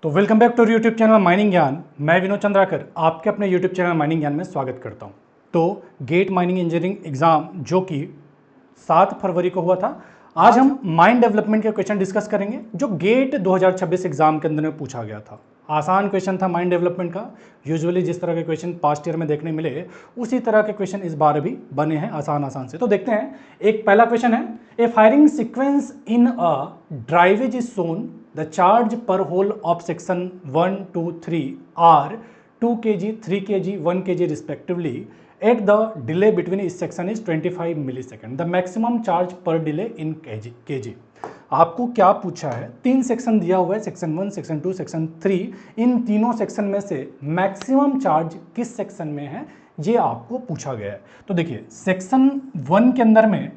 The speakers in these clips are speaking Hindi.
तो welcome back to YouTube channel mining ज्ञान। मैं विनोद चंद्राकर आपके अपने यूट्यूब चैनल माइनिंग ज्ञान में स्वागत करता हूं। तो गेट माइनिंग इंजीनियरिंग एग्जाम जो कि 7 फरवरी को हुआ था, आज हम माइन डेवलपमेंट के क्वेश्चन डिस्कस करेंगे जो गेट 2026 एग्जाम के अंदर में पूछा गया था। आसान क्वेश्चन था माइन डेवलपमेंट का। यूजुअली जिस तरह के क्वेश्चन पास्ट ईयर में देखने मिले उसी तरह के क्वेश्चन इस बार भी बने हैं आसान से। तो देखते हैं, एक पहला क्वेश्चन है, a firing sequence in a drivage is shown the charge per hole of section 1, 2, 3 are 2 kg, 3 kg, 1 kg respectively at the delay between each section is 25 millisecond. The maximum charge per delay in kg. आपको क्या पूछा है? 3 सेक्शन दिया हुआ है, सेक्शन 1, सेक्शन 2, सेक्शन 3। इन तीनों सेक्शन में से मैक्सिमम चार्ज किस सेक्शन में है ये आपको पूछा गया है। तो देखिए, सेक्शन 1 के अंदर में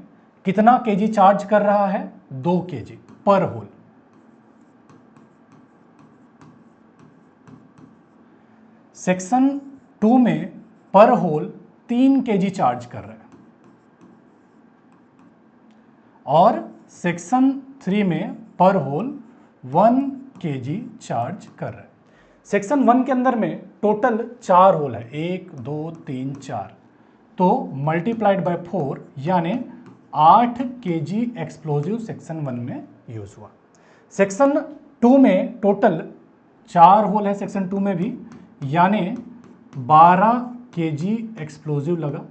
कितना केजी चार्ज कर रहा है? 2 kg पर होल। सेक्शन 2 में पर होल 3 kg चार्ज कर रहा है और सेक्शन 3 में पर होल 1 kg चार्ज कर रहा है। सेक्शन 1 के अंदर में टोटल 4 होल है, 1, 2, 3, 4, तो मल्टीप्लाइड बाय 4 यानी 8 kg एक्सप्लोजिव सेक्शन 1 में यूज हुआ। सेक्शन 2 में टोटल 4 होल है, सेक्शन 2 में भी, यानी 12 kg एक्सप्लोजिव लगा।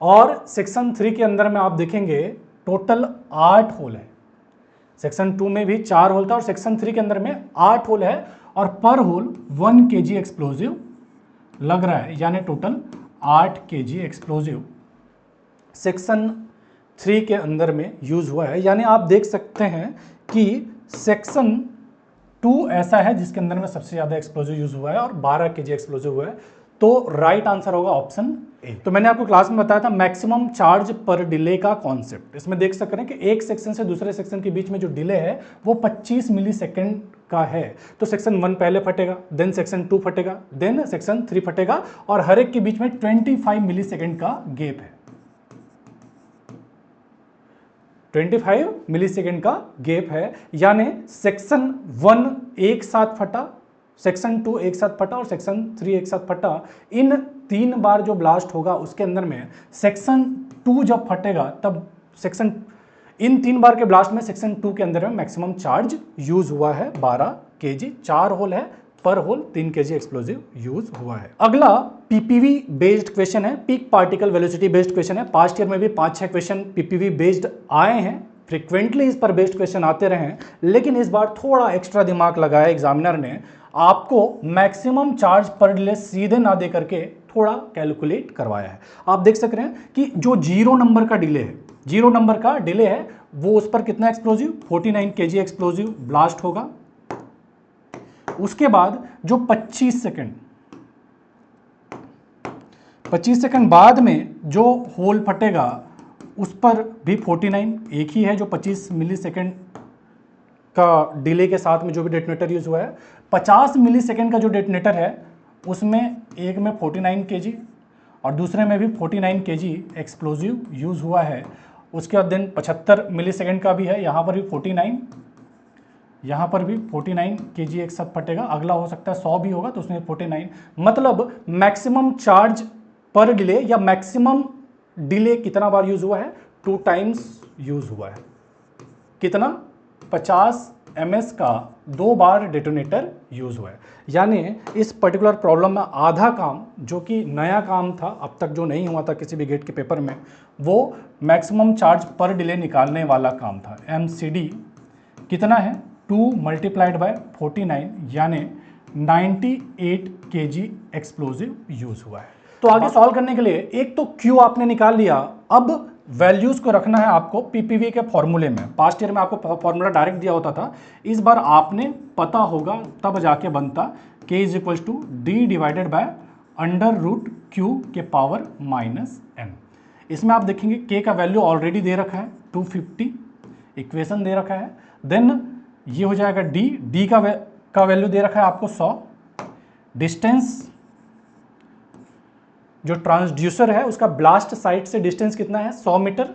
और सेक्शन 3 के अंदर में आप देखेंगे टोटल 8 होल है। सेक्शन 2 में भी 4 होल था और सेक्शन 3 के अंदर में 8 होल है और पर होल 1 kg एक्सप्लोजिव लग रहा है, यानी टोटल 8 kg एक्सप्लोजिव सेक्शन 3 के अंदर में यूज हुआ है। यानी आप देख सकते हैं कि सेक्शन 2 ऐसा है जिसके अंदर में सबसे ज्यादा एक्सप्लोजिव यूज हुआ है और 12 kg एक्सप्लोजिव हुआ है। तो राइट आंसर होगा ऑप्शन ए। तो मैंने आपको क्लास में बताया था मैक्सिमम चार्ज पर डिले का कॉन्सेप्ट। इसमें देख सकते हैं कि एक सेक्शन से दूसरे सेक्शन के बीच में जो डिले है वो 25 मिली सेकेंड का है। तो सेक्शन 1 पहले फटेगा, देन सेक्शन 2 फटेगा, देन सेक्शन 3 फटेगा और हर एक के बीच में 25 मिली सेकेंड का गैप है। 25 मिली सेकेंड का गैप है, यानी सेक्शन 1 एक साथ फटा, सेक्शन 2 एक साथ फटा और सेक्शन 3 एक साथ फटा। इन 3 बार जो ब्लास्ट होगा उसके अंदर में सेक्शन 2 जब फटेगा तब इन 3 बार के ब्लास्ट में सेक्शन 2 के अंदर में मैक्सिमम चार्ज यूज हुआ है 12 kg। 4 होल है, पर होल 3 kg एक्सप्लोजिव यूज हुआ है। अगला पीपीवी बेस्ड क्वेश्चन है, peak particle velocity based question है। पास्ट ईयर में भी 5-6 क्वेश्चन पीपीवी बेस्ड आए हैं, फ्रिक्वेंटली इस पर बेस्ड क्वेश्चन आते रहे हैं, लेकिन इस बार थोड़ा एक्स्ट्रा दिमाग लगाया एग्जामिनर ने, आपको मैक्सिमम चार्ज पर डिले सीधे ना दे करके थोड़ा कैलकुलेट करवाया है। आप देख सक रहे हैं कि जो 0 नंबर का डिले है, 0 नंबर का डिले है, वो उस पर कितना एक्सप्लोजिव 49 kg एक्सप्लोजिव ब्लास्ट होगा। उसके बाद जो 25 सेकंड बाद में जो होल फटेगा उस पर भी 49 एक ही है, जो 25 मिली सेकेंड का डिले के साथ में जो भी डेटोनेटर यूज हुआ है। 50 मिली सेकेंड का जो डेटोनेटर है उसमें एक में 49 kg और दूसरे में भी 49 kg एक्सप्लोजिव यूज हुआ है। उसके बाद दिन 75 मिली सेकेंड का भी है, यहाँ पर भी 49, यहाँ पर भी 49 kg एक साथ फटेगा। अगला हो सकता है 100 भी होगा तो उसमें 49। मतलब मैक्सिमम चार्ज पर डिले या मैक्सिमम डिले कितना बार यूज हुआ है? 2 टाइम्स यूज हुआ है। कितना? 50 ms का 2 बार डेटोनेटर यूज हुआ है। यानी इस पर्टिकुलर प्रॉब्लम में आधा काम, जो कि नया काम था, अब तक जो नहीं हुआ था किसी भी गेट के पेपर में, वो मैक्सिमम चार्ज पर डिले निकालने वाला काम था। MCD कितना है? 2 मल्टीप्लाइड बाय 49 यानी 98 kg एक्सप्लोजिव यूज हुआ है। तो आगे सॉल्व करने के लिए एक तो Q आपने निकाल लिया, अब वैल्यूज को रखना है आपको पीपीवी के फॉर्मूले में। पास्ट ईयर में आपको फॉर्मूला डायरेक्ट दिया होता था, इस बार आपने पता होगा तब जाके बनता K = D divided by √Q के पावर -m। इसमें आप देखेंगे K का वैल्यू ऑलरेडी दे रखा है 250, इक्वेशन दे रखा है। देन ये हो जाएगा D का वैल्यू दे रखा है आपको 100। डिस्टेंस जो ट्रांसड्यूसर है उसका ब्लास्ट साइट से डिस्टेंस कितना है? 100 मीटर।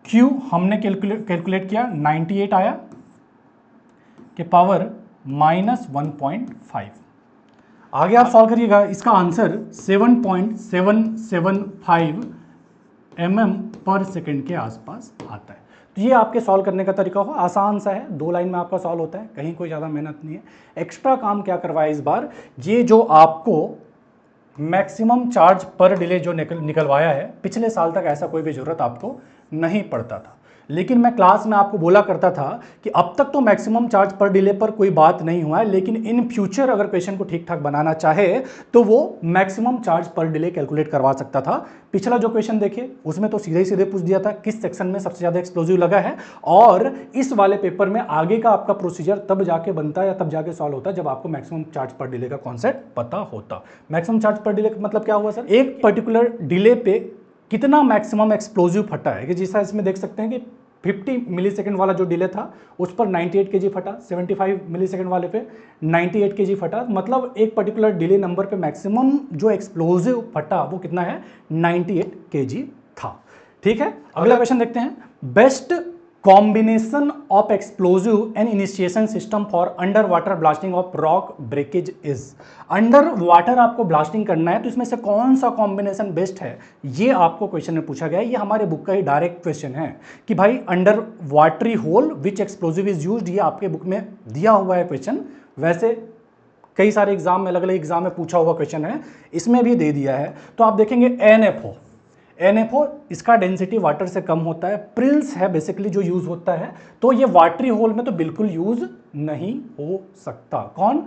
Q हमने कैलकुलेट किया 98 आया के पावर -1.5। आगे आप सॉल्व करिएगा, इसका आंसर 7.775 mm पर सेकेंड के आसपास आता है। तो ये आपके सॉल्व करने का तरीका हो, आसान सा है, 2 लाइन में आपका सॉल्व होता है, कहीं कोई ज़्यादा मेहनत नहीं है। एक्स्ट्रा काम क्या करवाया इस बार, ये जो आपको मैक्सिमम चार्ज पर डिले जो निकलवाया है, पिछले साल तक ऐसा कोई भी ज़रूरत आपको नहीं पड़ता था। लेकिन मैं क्लास में आपको बोला करता था कि अब तक तो मैक्सिमम चार्ज पर डिले पर कोई बात नहीं हुआ है, लेकिन इन फ्यूचर अगर क्वेश्चन को ठीक ठाक बनाना चाहे तो वो मैक्सिमम चार्ज पर डिले कैलकुलेट करवा सकता था। पिछला जो क्वेश्चन देखिए उसमें तो सीधे ही सीधे पूछ दिया था किस सेक्शन में सबसे ज़्यादा एक्सप्लोजिव लगा है, और इस वाले पेपर में आगे का आपका प्रोसीजर तब जाके बनता है या तब जाके सॉल्व होता है जब आपको मैक्सिमम चार्ज पर डिले का कॉन्सेप्ट पता होता। मैक्सिमम चार्ज पर डिले का मतलब क्या हुआ सर, एक पर्टिकुलर डिले पे कितना मैक्सिमम एक्सप्लोजिव फटा है, कि जैसा इसमें देख सकते हैं कि 50 मिलीसेकंड वाला जो डिले था उस पर 98 केजी फटा, 75 मिलीसेकंड वाले पे 98 केजी फटा, मतलब एक पर्टिकुलर डिले नंबर पे मैक्सिमम जो एक्सप्लोजिव फटा वो कितना है, 98 केजी था। ठीक है, अगला क्वेश्चन देखते हैं। Best combination of explosive and initiation system for under water blasting of rock breakage is. Under water आपको ब्लास्टिंग करना है तो इसमें से कौन सा कॉम्बिनेशन बेस्ट है, ये आपको क्वेश्चन में पूछा गया है। ये हमारे बुक का ही डायरेक्ट क्वेश्चन है कि भाई under watery hole which explosive is used, ये आपके बुक में दिया हुआ है क्वेश्चन। वैसे कई सारे एग्जाम में, अलग अलग एग्जाम में पूछा हुआ क्वेश्चन है, इसमें भी दे दिया है। तो आप देखेंगे NFO इसका डेंसिटी वाटर से कम होता है, प्रिल्स है बेसिकली जो यूज होता है, तो ये वाटरी होल में तो बिल्कुल यूज नहीं हो सकता। कौन,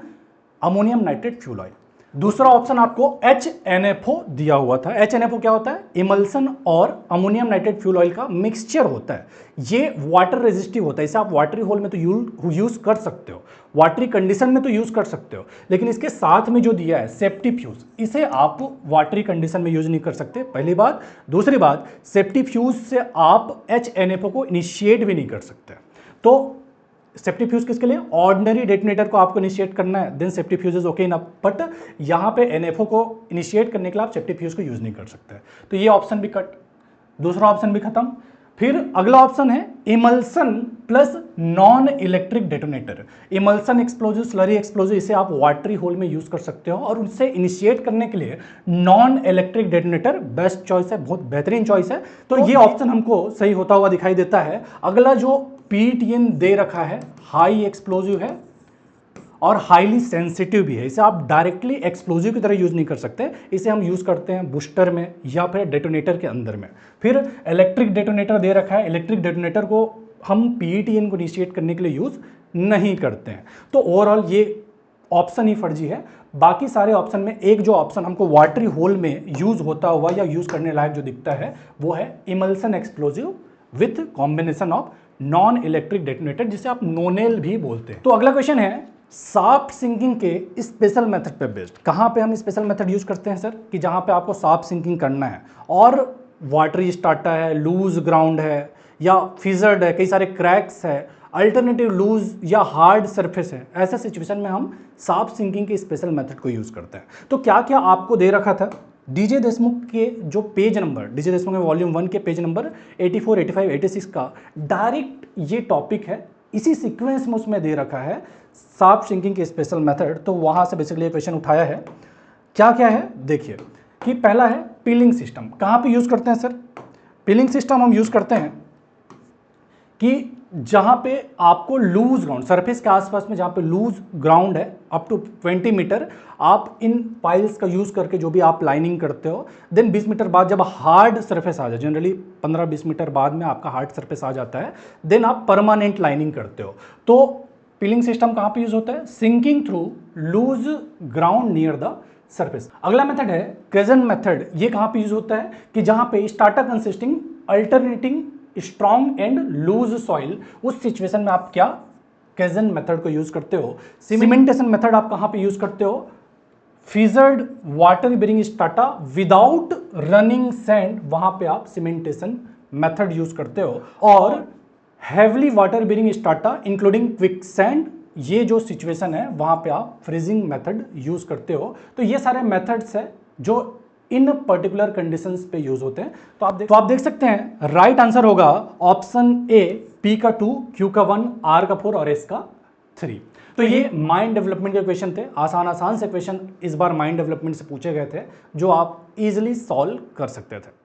अमोनियम नाइट्रेट फ्यूल ऑयल। दूसरा ऑप्शन आपको HNFO दिया हुआ था। HNFO क्या होता है, इमल्सन और अमोनियम नाइट्रेट फ्यूल ऑयल का मिक्सचर होता है। ये वाटर रेजिस्टिव होता है, इसे आप वाटरी होल में तो यूज कर सकते हो, वाटरी कंडीशन में तो यूज कर सकते हो, लेकिन इसके साथ में जो दिया है सेफ्टी फ्यूज, इसे आप वाटरी कंडीशन में यूज नहीं कर सकते, पहली बात। दूसरी बात, सेफ्टी फ्यूज से आप HNFO को इनिशिएट भी नहीं कर सकते। तो सेफ्टी फ्यूज किसके लिए, ऑर्डिनरी डेटोनेटर को आपको इनिशिएट करना है, then safety fuse is okay enough, but यहां पे NFO को इनिशिएट करने के लिए आप सेफ्टी फ्यूज को यूज नहीं कर सकते। तो ये ऑप्शन भी कट, दूसरा ऑप्शन भी खत्म। फिर अगला ऑप्शन है emulsion plus non electric detonator. Emulsion explosive, slurry explosive, इसे आप वाटरी होल में यूज कर सकते हो, और उनसे इनिशिएट करने के लिए non electric detonator best choice है, बहुत बेहतरीन चॉइस है। तो ये ऑप्शन हमको सही होता हुआ दिखाई देता है। अगला जो PTN दे रखा है, हाई एक्सप्लोजिव है और हाईली सेंसिटिव भी है, इसे आप डायरेक्टली एक्सप्लोजिव की तरह यूज नहीं कर सकते, इसे हम यूज करते हैं बूस्टर में या फिर डेटोनेटर के अंदर में। फिर इलेक्ट्रिक डेटोनेटर दे रखा है, इलेक्ट्रिक डेटोनेटर को हम PTN को इनिशिएट करने के लिए यूज नहीं करते हैं। तो ओवरऑल ये ऑप्शन ही फर्जी है। बाकी सारे ऑप्शन में एक जो ऑप्शन हमको वाटरी होल में यूज होता हुआ या यूज करने लायक जो दिखता है वो है emulsion explosive with combination of non electric detonator, जिसे आप नोनेल भी बोलते हैं। तो अगला क्वेश्चन है सॉफ्ट सिंकिंग के स्पेशल मेथड पे बेस्ड। कहाँ पे हम स्पेशल मेथड यूज करते हैं सर, कि जहाँ पे आपको सॉफ्ट सिंकिंग करना है और वाटरी स्टार्टा है, लूज ग्राउंड है या फिजर्ड है, कई सारे क्रैक्स है, अल्टरनेटिव लूज या हार्ड सरफेस है, ऐसे सिचुएशन में हम सॉफ्ट सिंकिंग के स्पेशल मेथड को यूज करते हैं। तो क्या क्या आपको दे रखा था, डीजे देशमुख के जो पेज नंबर, डीजे देशमुख के वॉल्यूम 1 के पेज नंबर 84, 85, 86 का डायरेक्ट ये टॉपिक है, इसी सीक्वेंस में उसमें दे रखा है सॉफ्ट सिंकिंग के स्पेशल मेथड। तो वहाँ से बेसिकली ये क्वेश्चन उठाया है। क्या क्या है देखिए, कि पहला है पीलिंग सिस्टम। कहाँ पे यूज़ करते हैं सर, पीलिंग सिस्टम हम यूज़ करते हैं कि जहाँ पे आपको लूज ग्राउंड, सरफेस के आसपास में जहाँ पे लूज ग्राउंड है अप टू 20 मीटर, आप इन पाइल्स का यूज़ करके जो भी आप लाइनिंग करते हो, देन 20 मीटर बाद जब हार्ड सरफेस आ जाए, जनरली 15-20 मीटर बाद में आपका हार्ड सरफेस आ जाता है, देन आप परमानेंट लाइनिंग करते हो। तो पीलिंग सिस्टम कहाँ पे यूज़ होता है, sinking through loose ground near the surface. अगला मेथड है क्रेजन मेथड। ये कहाँ पे यूज़ होता है, कि जहाँ पे starter consisting alternating strong and loose soil, उस सिचुएशन में आप क्या केजन मेथड को यूज करते हो। सीमेंटेशन मेथड आप कहां पे यूज करते हो, fissured water bearing strata without running sand, वहां पे आप सीमेंटेशन मेथड यूज करते हो। और heavily water bearing strata including quick sand, ये जो सिचुएशन है वहां पे आप फ्रीजिंग मेथड यूज करते हो। तो ये सारे मेथड्स है जो इन पर्टिकुलर कंडीशंस पे यूज होते हैं। तो आप देख सकते हैं राइट आंसर होगा ऑप्शन ए, P का 2, Q का 1, R का 4 और S का 3। तो ये माइंड डेवलपमेंट के क्वेश्चन थे, आसान आसान से क्वेश्चन इस बार माइंड डेवलपमेंट से पूछे गए थे जो आप इजीली सॉल्व कर सकते थे।